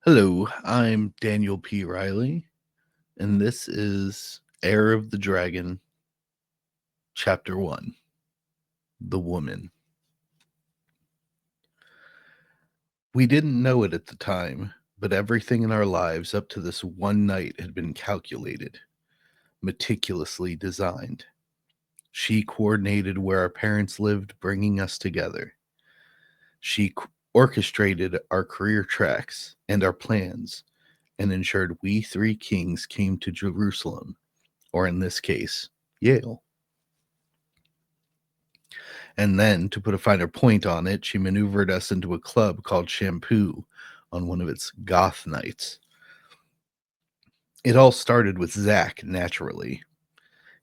Hello, I'm Daniel P. Riley, and this is Heir of the Dragon, Chapter 1 The Woman. We didn't know it at the time, but everything in our lives up to this one night had been calculated, meticulously designed. She coordinated where our parents lived, bringing us together. She orchestrated our career tracks and our plans and ensured we three kings came to Jerusalem, or in this case, Yale. And then, to put a finer point on it, she maneuvered us into a club called Shampoo on one of its goth nights. It all started with Zach, naturally.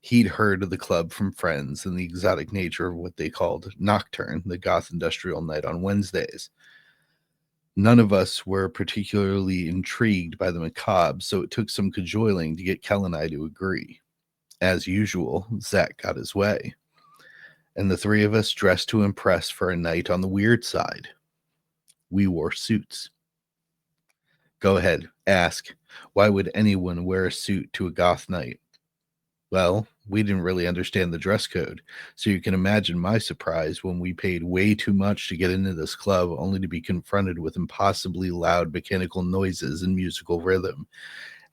He'd heard of the club from friends and the exotic nature of what they called Nocturne, the goth industrial night on Wednesdays. None of us were particularly intrigued by the macabre, so it took some cajoling to get Kel and I to agree. As usual, Zach got his way, and the three of us dressed to impress for a night on the weird side. We wore suits. Go ahead, ask. Why would anyone wear a suit to a goth night? Well, we didn't really understand the dress code, so you can imagine my surprise when we paid way too much to get into this club only to be confronted with impossibly loud mechanical noises and musical rhythm,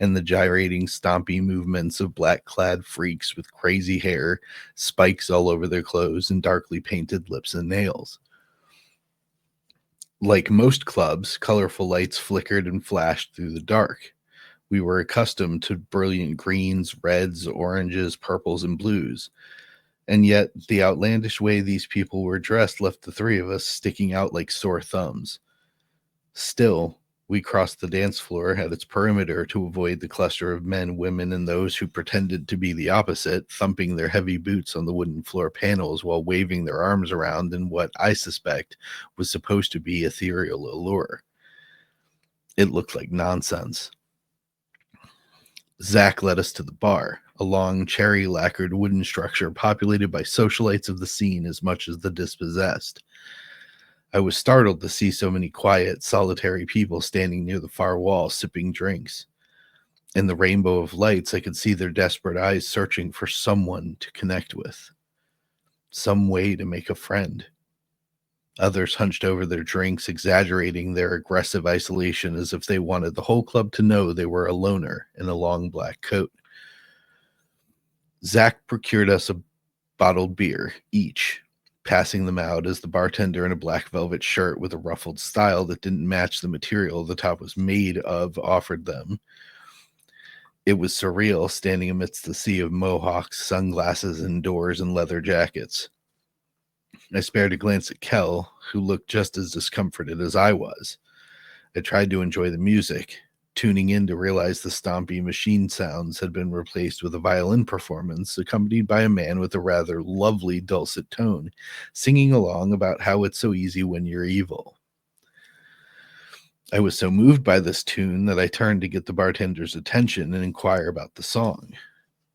and the gyrating, stompy movements of black-clad freaks with crazy hair, spikes all over their clothes, and darkly painted lips and nails. Like most clubs, colorful lights flickered and flashed through the dark. We were accustomed to brilliant greens, reds, oranges, purples, and blues. And yet, the outlandish way these people were dressed left the three of us sticking out like sore thumbs. Still, we crossed the dance floor at its perimeter to avoid the cluster of men, women, and those who pretended to be the opposite, thumping their heavy boots on the wooden floor panels while waving their arms around in what I suspect was supposed to be ethereal allure. It looked like nonsense. Zach led us to the bar, a long, cherry lacquered wooden structure populated by socialites of the scene as much as the dispossessed. I was startled to see so many quiet, solitary people standing near the far wall sipping drinks. In the rainbow of lights, I could see their desperate eyes searching for someone to connect with, some way to make a friend. Others hunched over their drinks, exaggerating their aggressive isolation as if they wanted the whole club to know they were a loner in a long black coat. Zach procured us a bottled beer each, passing them out as the bartender in a black velvet shirt with a ruffled style that didn't match the material the top was made of offered them. It was surreal standing amidst the sea of mohawks, sunglasses, and doors and leather jackets. I spared a glance at Kel, who looked just as discomforted as I was. I tried to enjoy the music, tuning in to realize the stompy machine sounds had been replaced with a violin performance accompanied by a man with a rather lovely dulcet tone, singing along about how it's so easy when you're evil. I was so moved by this tune that I turned to get the bartender's attention and inquire about the song.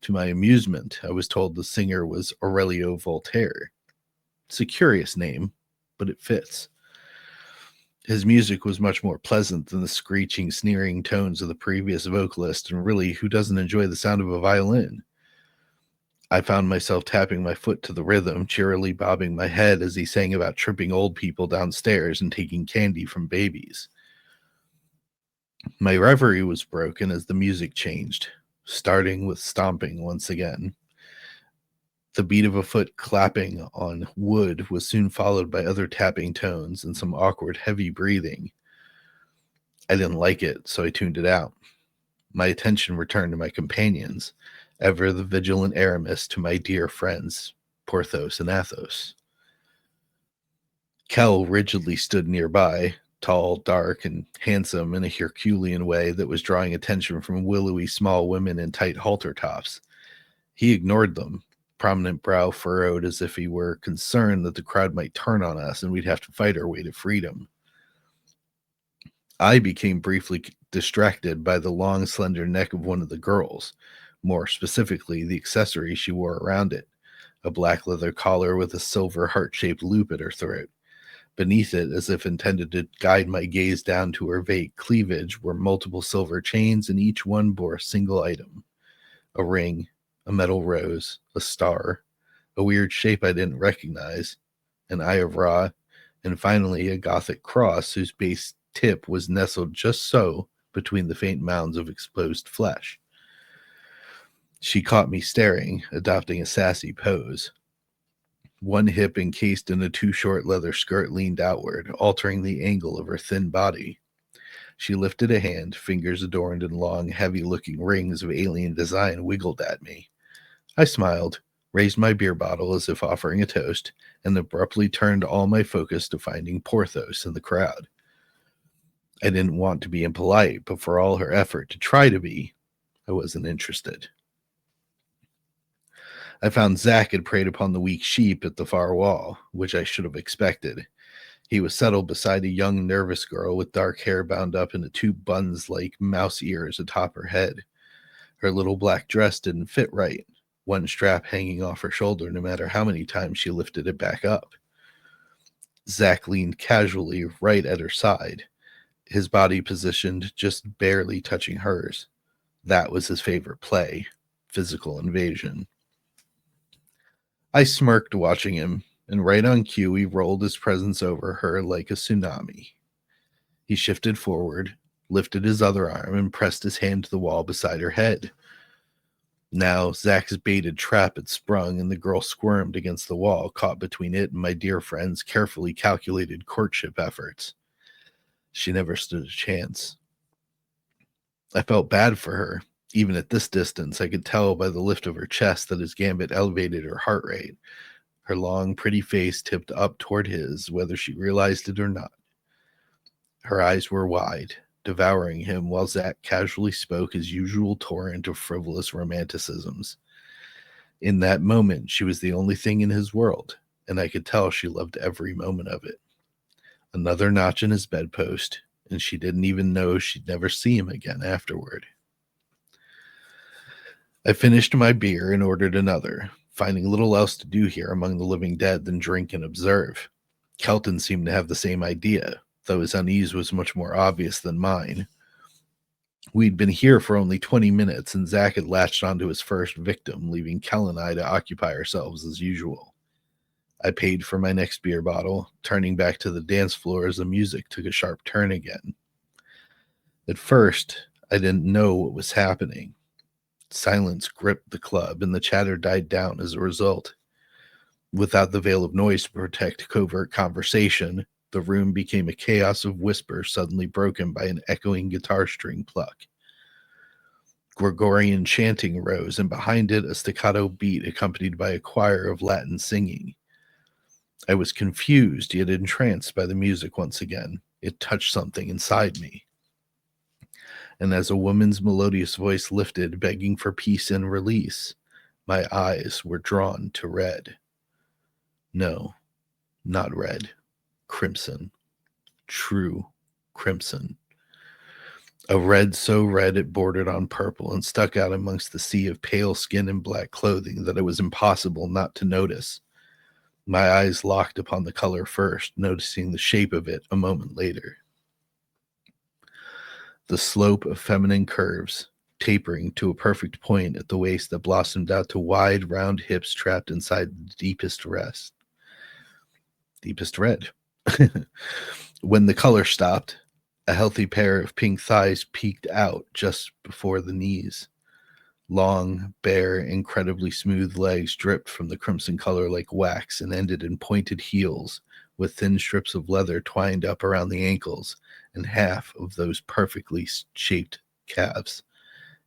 To my amusement, I was told the singer was Aurelio Voltaire. It's a curious name, but it fits. His music was much more pleasant than the screeching, sneering tones of the previous vocalist, and really, who doesn't enjoy the sound of a violin? I found myself tapping my foot to the rhythm, cheerily bobbing my head as he sang about tripping old people downstairs and taking candy from babies. My reverie was broken as the music changed, starting with stomping once again. The beat of a foot clapping on wood was soon followed by other tapping tones and some awkward, heavy breathing. I didn't like it, so I tuned it out. My attention returned to my companions, ever the vigilant Aramis to my dear friends, Porthos and Athos. Kel rigidly stood nearby, tall, dark, and handsome in a Herculean way that was drawing attention from willowy small women in tight halter tops. He ignored them, prominent brow furrowed as if he were concerned that the crowd might turn on us and we'd have to fight our way to freedom. I became briefly distracted by the long, slender neck of one of the girls, more specifically, the accessory she wore around it, a black leather collar with a silver heart-shaped loop at her throat. Beneath it, as if intended to guide my gaze down to her vague cleavage, were multiple silver chains, and each one bore a single item: a ring, a metal rose, a star, a weird shape I didn't recognize, an eye of Ra, and finally a Gothic cross whose base tip was nestled just so between the faint mounds of exposed flesh. She caught me staring, adopting a sassy pose. One hip encased in a too short leather skirt leaned outward, altering the angle of her thin body. She lifted a hand, fingers adorned in long, heavy-looking rings of alien design wiggled at me. I smiled, raised my beer bottle as if offering a toast, and abruptly turned all my focus to finding Porthos in the crowd. I didn't want to be impolite, but for all her effort to try to be, I wasn't interested. I found Zack had preyed upon the weak sheep at the far wall, which I should have expected. He was settled beside a young, nervous girl with dark hair bound up into two buns like mouse ears atop her head. Her little black dress didn't fit right, one strap hanging off her shoulder no matter how many times she lifted it back up. Zack leaned casually right at her side, his body positioned just barely touching hers. That was his favorite play, physical invasion. I smirked watching him, and right on cue, he rolled his presence over her like a tsunami. He shifted forward, lifted his other arm, and pressed his hand to the wall beside her head. Now, Zack's baited trap had sprung, and the girl squirmed against the wall, caught between it and my dear friend's carefully calculated courtship efforts. She never stood a chance. I felt bad for her. Even at this distance, I could tell by the lift of her chest that his gambit elevated her heart rate. Her long, pretty face tipped up toward his, whether she realized it or not. Her eyes were wide, devouring him while Zack casually spoke his usual torrent of frivolous romanticisms. In that moment, she was the only thing in his world, and I could tell she loved every moment of it. Another notch in his bedpost, and she didn't even know she'd never see him again afterward. I finished my beer and ordered another, finding little else to do here among the living dead than drink and observe. Kelton seemed to have the same idea, though his unease was much more obvious than mine. We'd been here for only 20 minutes, and Zack had latched onto his first victim, leaving Kel and I to occupy ourselves as usual. I paid for my next beer bottle, turning back to the dance floor as the music took a sharp turn again. At first, I didn't know what was happening. Silence gripped the club, and the chatter died down as a result. Without the veil of noise to protect covert conversation, the room became a chaos of whispers suddenly broken by an echoing guitar string pluck. Gregorian chanting rose, and behind it a staccato beat accompanied by a choir of Latin singing. I was confused yet entranced by the music once again. It touched something inside me. And as a woman's melodious voice lifted, begging for peace and release, my eyes were drawn to red. No, not red. Crimson. True crimson. A red so red it bordered on purple and stuck out amongst the sea of pale skin and black clothing that it was impossible not to notice. My eyes locked upon the color first, noticing the shape of it a moment later. The slope of feminine curves, tapering to a perfect point at the waist that blossomed out to wide, round hips trapped inside the deepest red. When the color stopped, a healthy pair of pink thighs peeked out just before the knees. Long, bare, incredibly smooth legs dripped from the crimson color like wax and ended in pointed heels with thin strips of leather twined up around the ankles and half of those perfectly shaped calves.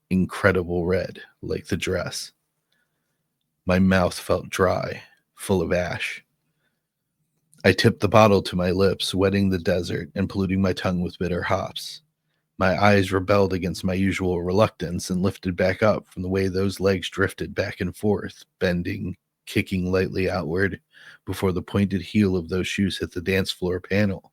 Incredible red, like the dress. My mouth felt dry, full of ash. I tipped the bottle to my lips, wetting the desert and polluting my tongue with bitter hops. My eyes rebelled against my usual reluctance and lifted back up from the way those legs drifted back and forth, bending, kicking lightly outward before the pointed heel of those shoes hit the dance floor panel.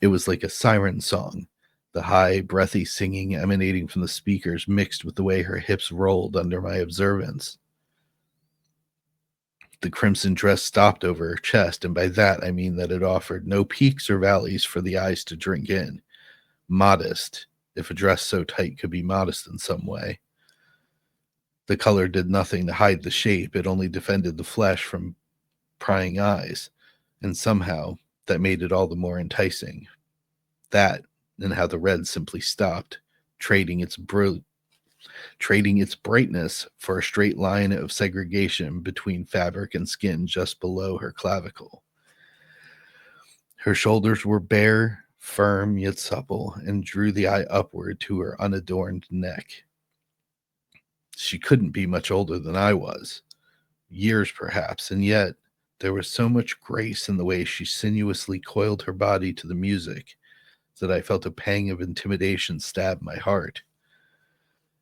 It was like a siren song, the high, breathy singing emanating from the speakers mixed with the way her hips rolled under my observance. The crimson dress stopped over her chest, and by that I mean that it offered no peaks or valleys for the eyes to drink in. Modest, if a dress so tight could be modest in some way. The color did nothing to hide the shape, it only defended the flesh from prying eyes, and somehow that made it all the more enticing. That, and how the red simply stopped, trading its brightness for a straight line of segregation between fabric and skin just below her clavicle. Her shoulders were bare, firm yet supple, and drew the eye upward to her unadorned neck. She couldn't be much older than I was, years perhaps, and yet there was so much grace in the way she sinuously coiled her body to the music that I felt a pang of intimidation stab my heart.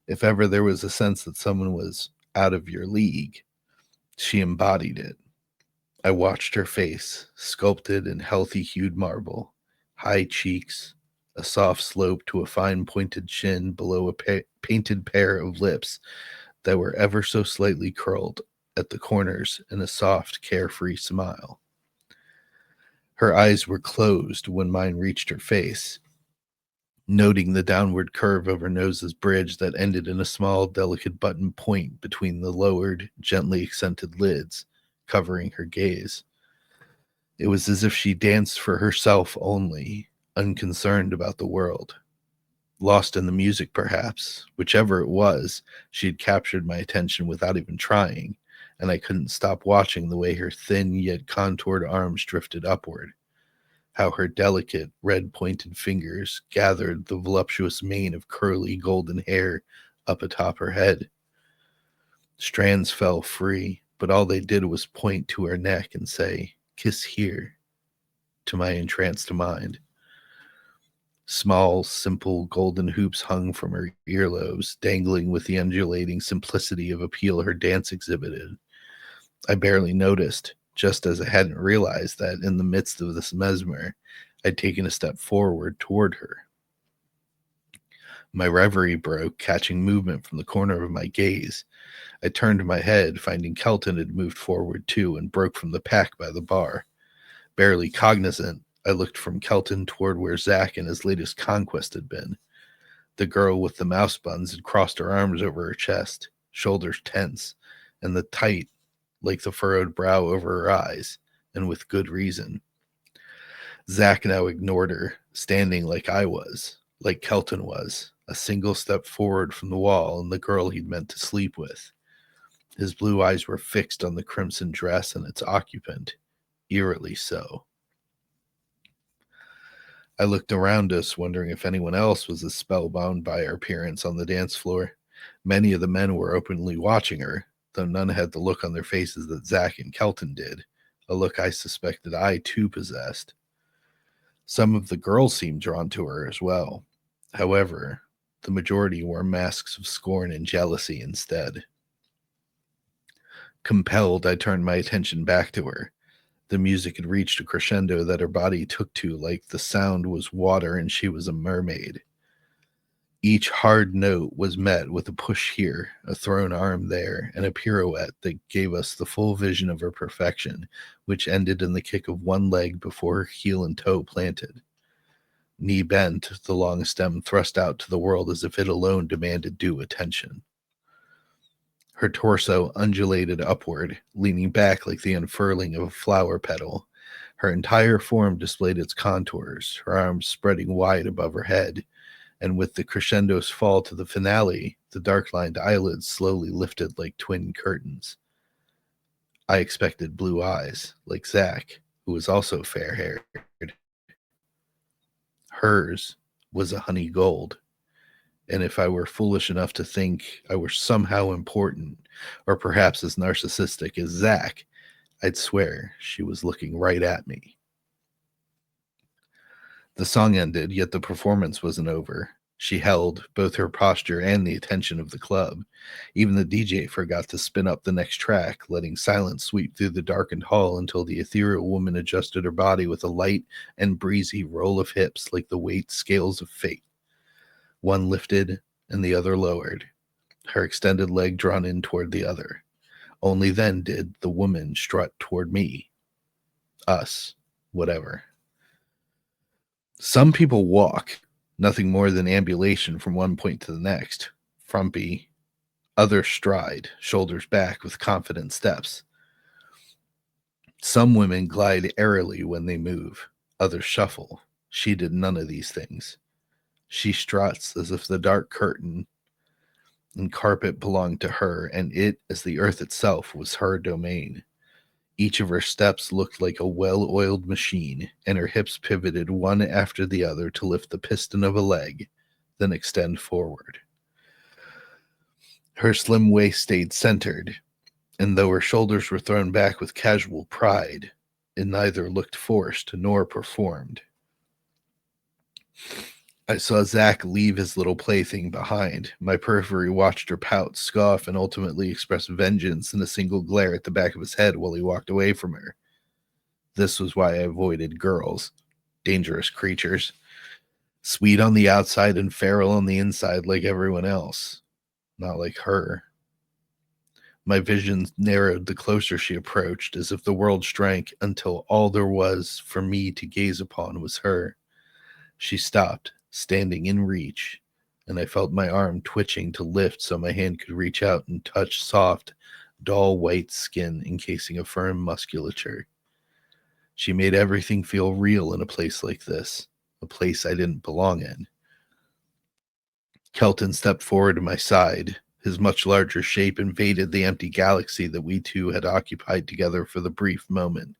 If ever there was a sense that someone was out of your league, she embodied it. I watched her face, sculpted in healthy-hued marble, high cheeks, a soft slope to a fine pointed chin below a painted pair of lips that were ever so slightly curled at the corners in a soft, carefree smile. Her eyes were closed when mine reached her face, noting the downward curve of her nose's bridge that ended in a small, delicate button point between the lowered, gently accented lids, covering her gaze. It was as if she danced for herself only, unconcerned about the world. Lost in the music, perhaps. Whichever it was, she had captured my attention without even trying, and I couldn't stop watching the way her thin yet contoured arms drifted upward, how her delicate, red-pointed fingers gathered the voluptuous mane of curly, golden hair up atop her head. Strands fell free, but all they did was point to her neck and say, "Kiss here," to my entranced mind. Small, simple golden hoops hung from her earlobes, dangling with the undulating simplicity of appeal her dance exhibited. I barely noticed, just as I hadn't realized that in the midst of this mesmer, I'd taken a step forward toward her. My reverie broke, catching movement from the corner of my gaze. I turned my head, finding Kelton had moved forward too and broke from the pack by the bar. Barely cognizant, I looked from Kelton toward where Zach and his latest conquest had been. The girl with the mouse buns had crossed her arms over her chest, shoulders tense, and the tight, like the furrowed brow over her eyes, and with good reason. Zach now ignored her, standing like I was, like Kelton was, a single step forward from the wall and the girl he'd meant to sleep with. His blue eyes were fixed on the crimson dress and its occupant, eerily so. I looked around us, wondering if anyone else was as spellbound by her appearance on the dance floor. Many of the men were openly watching her, though none had the look on their faces that Zach and Kelton did, a look I suspected I too possessed. Some of the girls seemed drawn to her as well. However, the majority wore masks of scorn and jealousy instead. Compelled, I turned my attention back to her. The music had reached a crescendo that her body took to like the sound was water and she was a mermaid. Each hard note was met with a push here, a thrown arm there, and a pirouette that gave us the full vision of her perfection, which ended in the kick of one leg before her heel and toe planted. Knee bent, the long stem thrust out to the world as if it alone demanded due attention. Her torso undulated upward, leaning back like the unfurling of a flower petal. Her entire form displayed its contours, her arms spreading wide above her head, and with the crescendo's fall to the finale, the dark-lined eyelids slowly lifted like twin curtains. I expected blue eyes, like Zach, who was also fair-haired. Hers was a honey gold. And if I were foolish enough to think I were somehow important, or perhaps as narcissistic as Zach, I'd swear she was looking right at me. The song ended, yet the performance wasn't over. She held both her posture and the attention of the club. Even the DJ forgot to spin up the next track, letting silence sweep through the darkened hall until the ethereal woman adjusted her body with a light and breezy roll of hips like the weight scales of fate. One lifted and the other lowered, her extended leg drawn in toward the other. Only then did the woman strut toward me, us, whatever. Some people walk, nothing more than ambulation from one point to the next, frumpy. Others stride, shoulders back with confident steps. Some women glide airily when they move, others shuffle. She did none of these things. She struts as if the dark curtain and carpet belonged to her, and it, as the earth itself, was her domain. Each of her steps looked like a well-oiled machine, and her hips pivoted one after the other to lift the piston of a leg, then extend forward. Her slim waist stayed centered, and though her shoulders were thrown back with casual pride, it neither looked forced nor performed. I saw Zach leave his little plaything behind. My periphery watched her pout, scoff, and ultimately express vengeance in a single glare at the back of his head while he walked away from her. This was why I avoided girls. Dangerous creatures. Sweet on the outside and feral on the inside like everyone else. Not like her. My vision narrowed the closer she approached, as if the world shrank until all there was for me to gaze upon was her. She stopped, standing in reach, and I felt my arm twitching to lift so my hand could reach out and touch soft, dull white skin encasing a firm musculature. She made everything feel real in a place like this, a place I didn't belong in. Kelton stepped forward to my side. His much larger shape invaded the empty galaxy that we two had occupied together for the brief moment.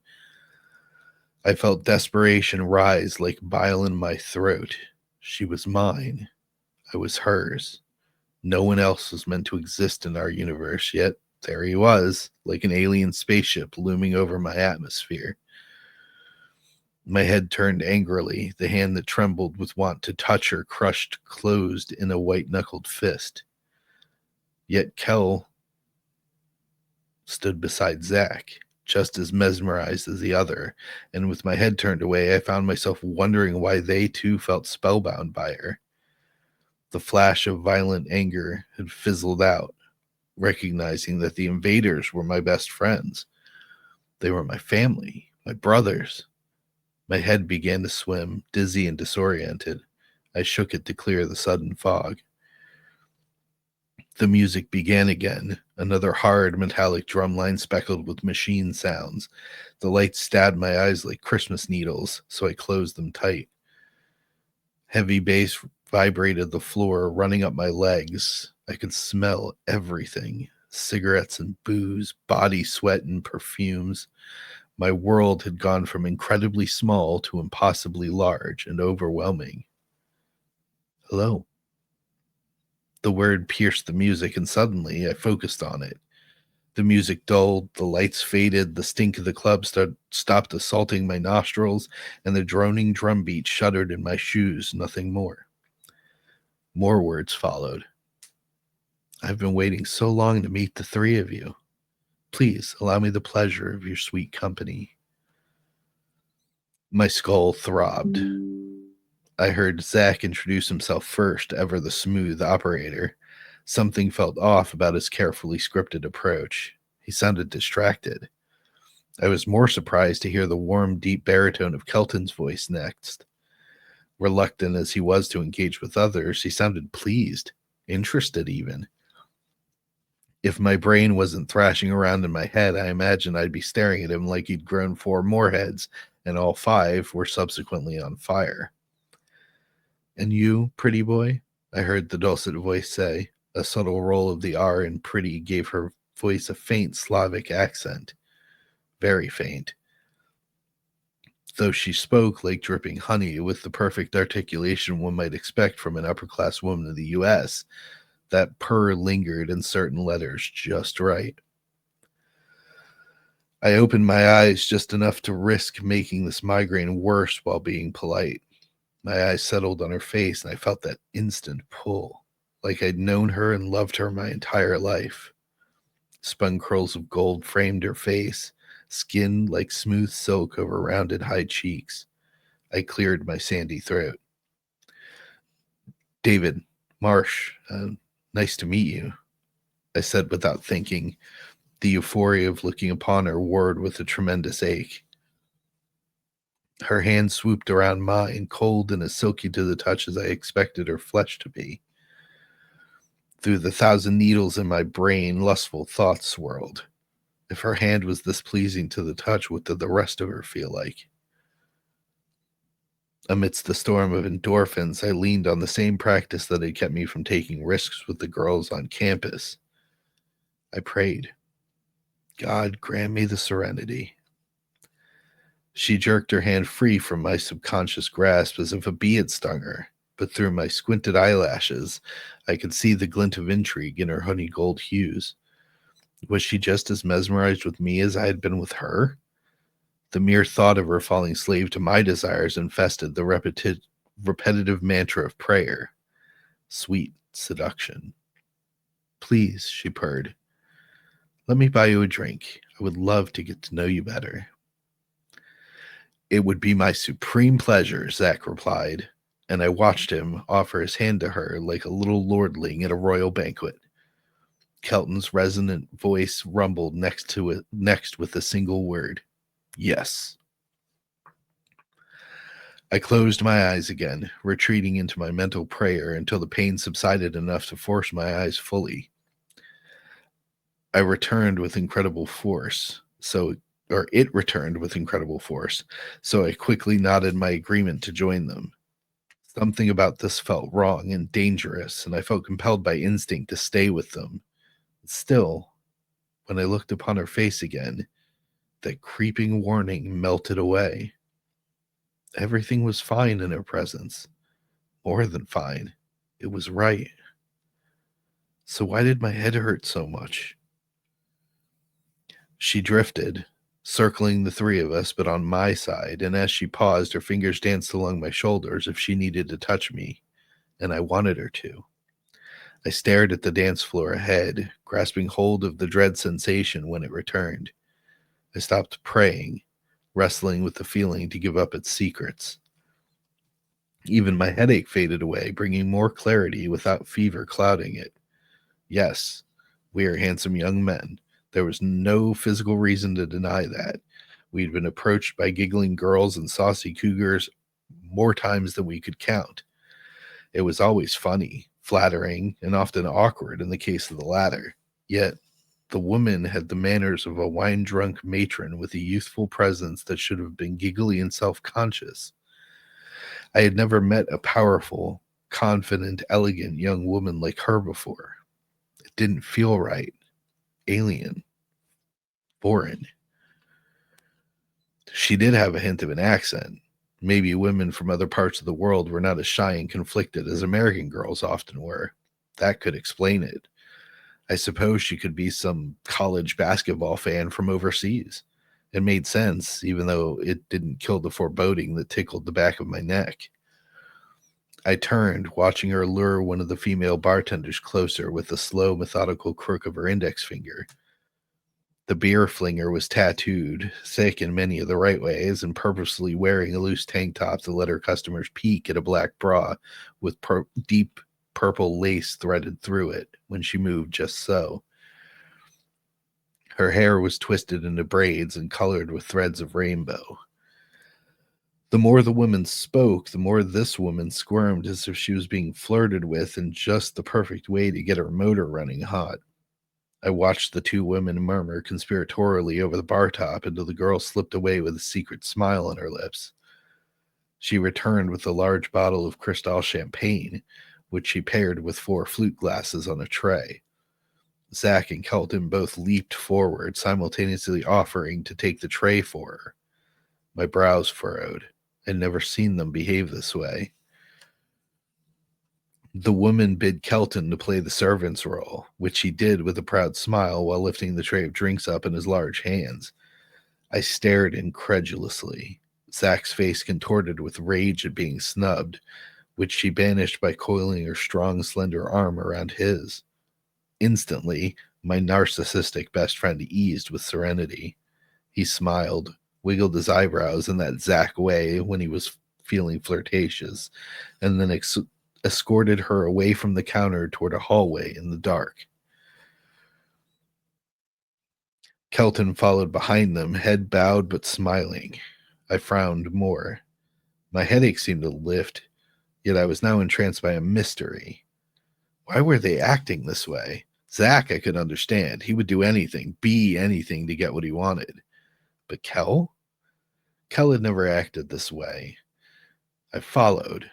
I felt desperation rise like bile in my throat. She was mine. I was hers. No one else was meant to exist in our universe, yet there he was, like an alien spaceship looming over my atmosphere. My head turned angrily, the hand that trembled with want to touch her crushed closed in a white-knuckled fist. Yet Kel stood beside Zach, just as mesmerized as the other, and with my head turned away, I found myself wondering why they too felt spellbound by her. The flash of violent anger had fizzled out, recognizing that the invaders were my best friends. They were my family, my brothers. My head began to swim, dizzy and disoriented. I shook it to clear the sudden fog. The music began again, another hard metallic drum line speckled with machine sounds. The lights stabbed my eyes like Christmas needles, so I closed them tight. Heavy bass vibrated the floor, running up my legs. I could smell everything: cigarettes and booze, body sweat and perfumes. My world had gone from incredibly small to impossibly large and overwhelming. Hello. The word pierced the music, and suddenly I focused on it. The music dulled, the lights faded, the stink of the club stopped assaulting my nostrils, and the droning drum beat shuddered in my shoes, nothing more. More words followed. I've been waiting so long to meet the three of you. Please allow me the pleasure of your sweet company. My skull throbbed. I heard Zach introduce himself first, ever the smooth operator. Something felt off about his carefully scripted approach. He sounded distracted. I was more surprised to hear the warm, deep baritone of Kelton's voice next. Reluctant as he was to engage with others, he sounded pleased, interested even. If my brain wasn't thrashing around in my head, I imagined I'd be staring at him like he'd grown 4 more heads, and all 5 were subsequently on fire. And you, pretty boy? I heard the dulcet voice say. A subtle roll of the R in pretty gave her voice a faint Slavic accent. Very faint. Though she spoke like dripping honey with the perfect articulation one might expect from an upper-class woman of the U.S., that purr lingered in certain letters just right. I opened my eyes just enough to risk making this migraine worse while being polite. My eyes settled on her face, and I felt that instant pull, like I'd known her and loved her my entire life. Spun curls of gold framed her face, skin like smooth silk over rounded high cheeks. I cleared my sandy throat. David, Marsh, nice to meet you, I said without thinking. The euphoria of looking upon her warred with a tremendous ache. Her hand swooped around mine, cold and as silky to the touch as I expected her flesh to be. Through the thousand needles in my brain, lustful thoughts swirled. If her hand was this pleasing to the touch, what did the rest of her feel like? Amidst the storm of endorphins, I leaned on the same practice that had kept me from taking risks with the girls on campus. I prayed, God, grant me the serenity. She jerked her hand free from my subconscious grasp as if a bee had stung her, but through my squinted eyelashes, I could see the glint of intrigue in her honey gold hues. Was she just as mesmerized with me as I had been with her? The mere thought of her falling slave to my desires infested the repetitive mantra of prayer. Sweet seduction. Please, she purred. Let me buy you a drink. I would love to get to know you better. It would be my supreme pleasure, Zach replied, and I watched him offer his hand to her like a little lordling at a royal banquet. Kelton's resonant voice rumbled next with a single word. Yes. I closed my eyes again, retreating into my mental prayer until the pain subsided enough to force my eyes fully. I returned with incredible force, it returned with incredible force, so I quickly nodded my agreement to join them. Something about this felt wrong and dangerous, and I felt compelled by instinct to stay with them. Still, when I looked upon her face again, that creeping warning melted away. Everything was fine in her presence. More than fine. It was right. So why did my head hurt so much? She drifted, circling the three of us, but on my side, and as she paused, her fingers danced along my shoulders if she needed to touch me, and I wanted her to. I stared at the dance floor ahead, grasping hold of the dread sensation when it returned. I stopped praying, wrestling with the feeling to give up its secrets. Even my headache faded away, bringing more clarity without fever clouding it. Yes, we are handsome young men. There was no physical reason to deny that. We'd been approached by giggling girls and saucy cougars more times than we could count. It was always funny, flattering, and often awkward in the case of the latter. Yet, the woman had the manners of a wine-drunk matron with a youthful presence that should have been giggly and self-conscious. I had never met a powerful, confident, elegant young woman like her before. It didn't feel right. Alien. Foreign. She did have a hint of an accent. Maybe women from other parts of the world were not as shy and conflicted as American girls often were. That could explain it. I suppose she could be some college basketball fan from overseas. It made sense, even though it didn't kill the foreboding that tickled the back of my neck. I turned, watching her lure one of the female bartenders closer with the slow, methodical crook of her index finger. The beer flinger was tattooed, sick in many of the right ways, and purposely wearing a loose tank top to let her customers peek at a black bra with deep purple lace threaded through it when she moved just so. Her hair was twisted into braids and colored with threads of rainbow. The more the woman spoke, the more this woman squirmed as if she was being flirted with in just the perfect way to get her motor running hot. I watched the two women murmur conspiratorially over the bar top until the girl slipped away with a secret smile on her lips. She returned with a large bottle of Cristal champagne, which she paired with 4 flute glasses on a tray. Zach and Kelton both leaped forward, simultaneously offering to take the tray for her. My brows furrowed. I'd never seen them behave this way. The woman bid Kelton to play the servant's role, which he did with a proud smile while lifting the tray of drinks up in his large hands. I stared incredulously. Zach's face contorted with rage at being snubbed, which she banished by coiling her strong, slender arm around his. Instantly, my narcissistic best friend eased with serenity. He smiled, wiggled his eyebrows in that Zach way when he was feeling flirtatious, and then escorted her away from the counter toward a hallway in the dark. Kelton followed behind them, head bowed but smiling. I frowned more. My headache seemed to lift, yet I was now entranced by a mystery. Why were they acting this way? Zach, I could understand. He would do anything, be anything to get what he wanted. But Kel? Kel had never acted this way. I followed,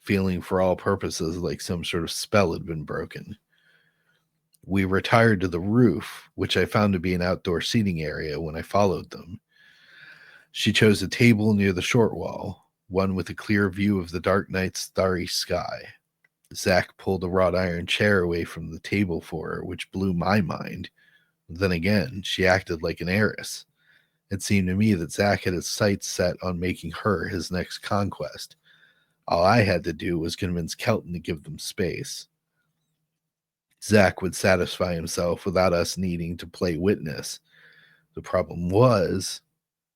feeling for all purposes like some sort of spell had been broken. We retired to the roof, which I found to be an outdoor seating area when I followed them. She chose a table near the short wall, one with a clear view of the dark night's starry sky. Zach pulled a wrought iron chair away from the table for her, which blew my mind. Then again, she acted like an heiress. It seemed to me that Zach had his sights set on making her his next conquest. All I had to do was convince Kelton to give them space. Zach would satisfy himself without us needing to play witness. The problem was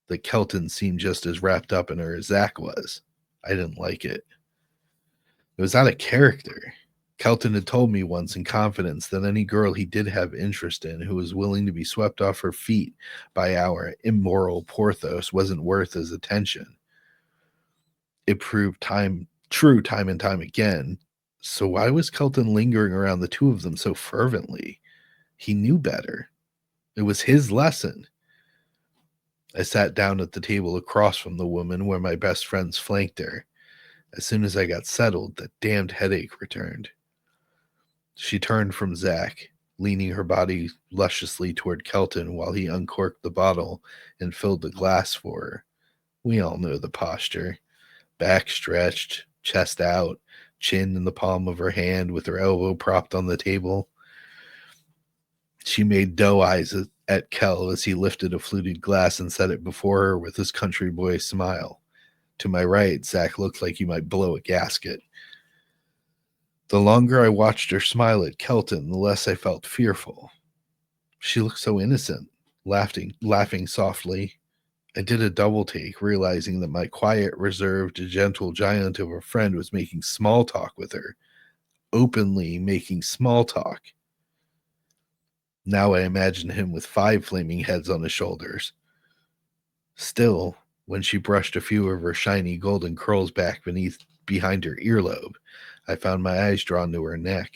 that Kelton seemed just as wrapped up in her as Zach was. I didn't like it. It was out of character. Kelton had told me once in confidence that any girl he did have interest in who was willing to be swept off her feet by our immoral Porthos wasn't worth his attention. It proved true time and time again. So why was Kelton lingering around the two of them so fervently? He knew better. It was his lesson. I sat down at the table across from the woman where my best friends flanked her. As soon as I got settled, that damned headache returned. She turned from Zach, leaning her body lusciously toward Kelton while he uncorked the bottle and filled the glass for her. We all know the posture. Back stretched, chest out, chin in the palm of her hand with her elbow propped on the table. She made doe eyes at Kel as he lifted a fluted glass and set it before her with his country boy smile. To my right, Zach looked like he might blow a gasket. The longer I watched her smile at Kelton, the less I felt fearful. She looked so innocent, laughing softly. I did a double take, realizing that my quiet, reserved, gentle giant of a friend was making small talk with her, openly making small talk. Now I imagined him with 5 flaming heads on his shoulders. Still, when she brushed a few of her shiny golden curls back behind her earlobe, I found my eyes drawn to her neck.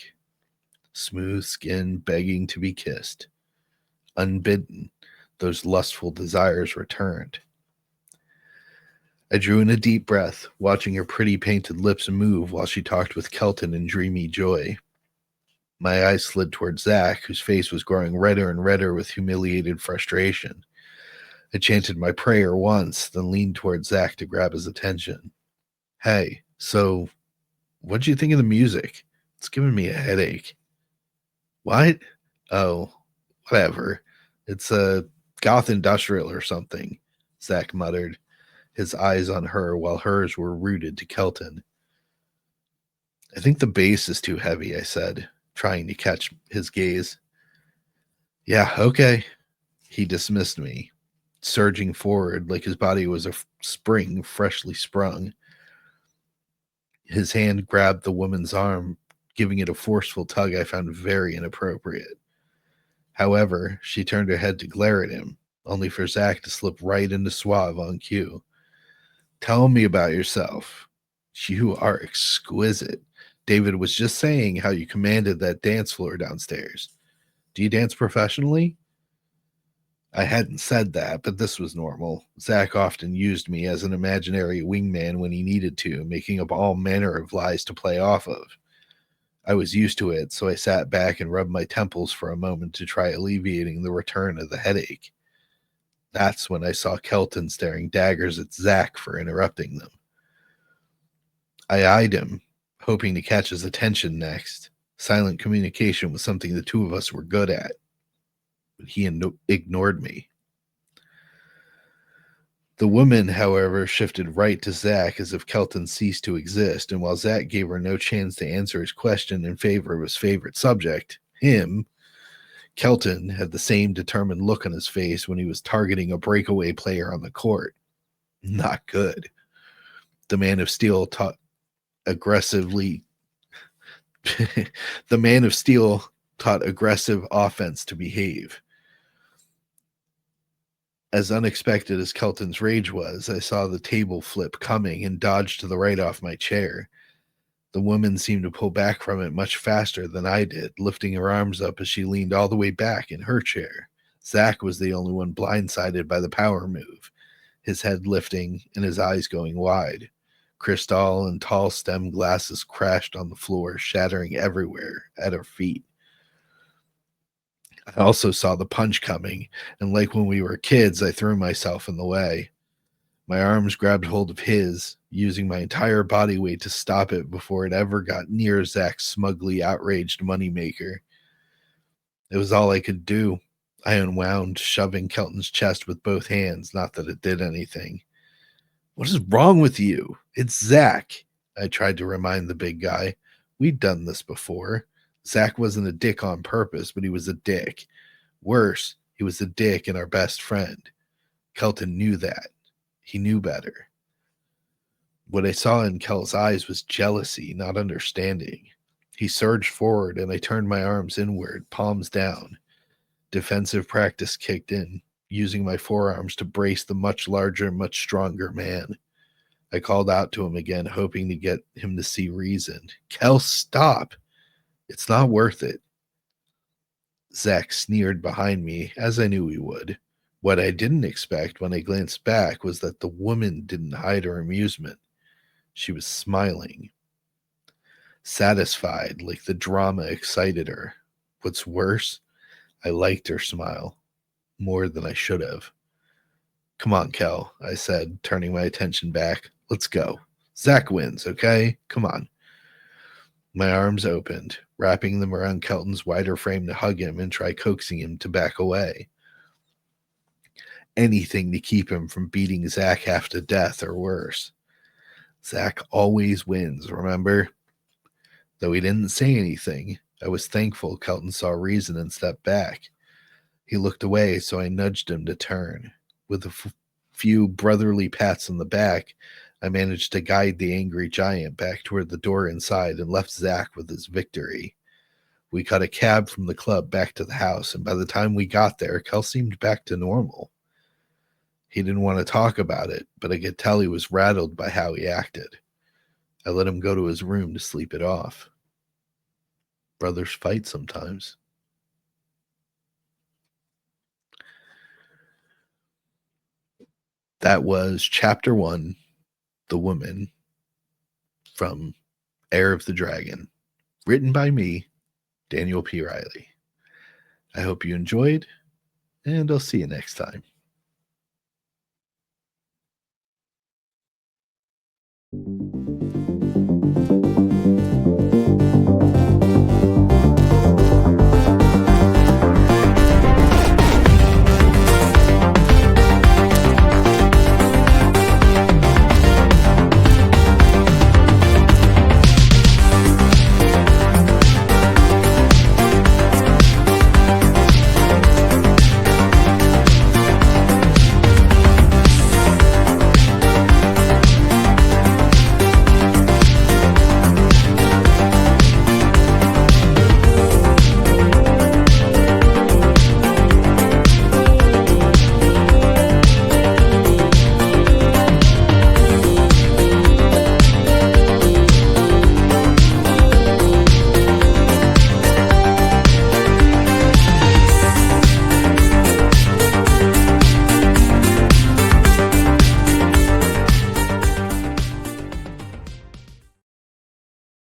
Smooth skin begging to be kissed. Unbidden, those lustful desires returned. I drew in a deep breath, watching her pretty painted lips move while she talked with Kelton in dreamy joy. My eyes slid toward Zach, whose face was growing redder and redder with humiliated frustration. I chanted my prayer once, then leaned toward Zach to grab his attention. Hey, so what'd you think of the music? It's giving me a headache. What? Oh, whatever. It's a goth industrial or something, Zach muttered, his eyes on her while hers were rooted to Kelton. I think the bass is too heavy, I said, trying to catch his gaze. Yeah, okay. He dismissed me, surging forward like his body was a spring freshly sprung. His hand grabbed the woman's arm, giving it a forceful tug I found very inappropriate. However, she turned her head to glare at him, only for Zach to slip right into suave on cue. Tell me about yourself. You are exquisite. David was just saying how you commanded that dance floor downstairs. Do you dance professionally? I hadn't said that, but this was normal. Zach often used me as an imaginary wingman when he needed to, making up all manner of lies to play off of. I was used to it, so I sat back and rubbed my temples for a moment to try alleviating the return of the headache. That's when I saw Kelton staring daggers at Zach for interrupting them. I eyed him, hoping to catch his attention next. Silent communication was something the two of us were good at. But he ignored me. The woman, however, shifted right to Zach as if Kelton ceased to exist, and while Zach gave her no chance to answer his question in favor of his favorite subject, him, Kelton had the same determined look on his face when he was targeting a breakaway player on the court. Not good. The man of steel taught aggressive offense to behave. As unexpected as Kelton's rage was, I saw the table flip coming and dodged to the right off my chair. The woman seemed to pull back from it much faster than I did, lifting her arms up as she leaned all the way back in her chair. Zach was the only one blindsided by the power move, his head lifting and his eyes going wide. Crystal and tall stem glasses crashed on the floor, shattering everywhere at her feet. I also saw the punch coming, and like when we were kids, I threw myself in the way. My arms grabbed hold of his, using my entire body weight to stop it before it ever got near Zach's smugly outraged moneymaker. It was all I could do. I unwound, shoving Kelton's chest with both hands, not that it did anything. What is wrong with you? It's Zach, I tried to remind the big guy. We'd done this before. Zach wasn't a dick on purpose, but he was a dick. Worse, he was a dick and our best friend. Kelton knew that. He knew better. What I saw in Kel's eyes was jealousy, not understanding. He surged forward, and I turned my arms inward, palms down. Defensive practice kicked in, using my forearms to brace the much larger, much stronger man. I called out to him again, hoping to get him to see reason. Kel, stop! It's not worth it. Zach sneered behind me, as I knew he would. What I didn't expect when I glanced back was that the woman didn't hide her amusement. She was smiling, satisfied, like the drama excited her. What's worse, I liked her smile more than I should have. Come on, Kel, I said, turning my attention back. Let's go. Zach wins, okay? Come on. My arms opened, wrapping them around Kelton's wider frame to hug him and try coaxing him to back away. Anything to keep him from beating Zach half to death or worse. Zach always wins, remember? Though he didn't say anything, I was thankful Kelton saw reason and stepped back. He looked away, so I nudged him to turn. With a few brotherly pats on the back, I managed to guide the angry giant back toward the door inside and left Zach with his victory. We caught a cab from the club back to the house, and by the time we got there, Kel seemed back to normal. He didn't want to talk about it, but I could tell he was rattled by how he acted. I let him go to his room to sleep it off. Brothers fight sometimes. That was chapter 1, The Woman, from Heir of the Dragon, written by me, Daniel P. Riley. I hope you enjoyed, and I'll see you next time.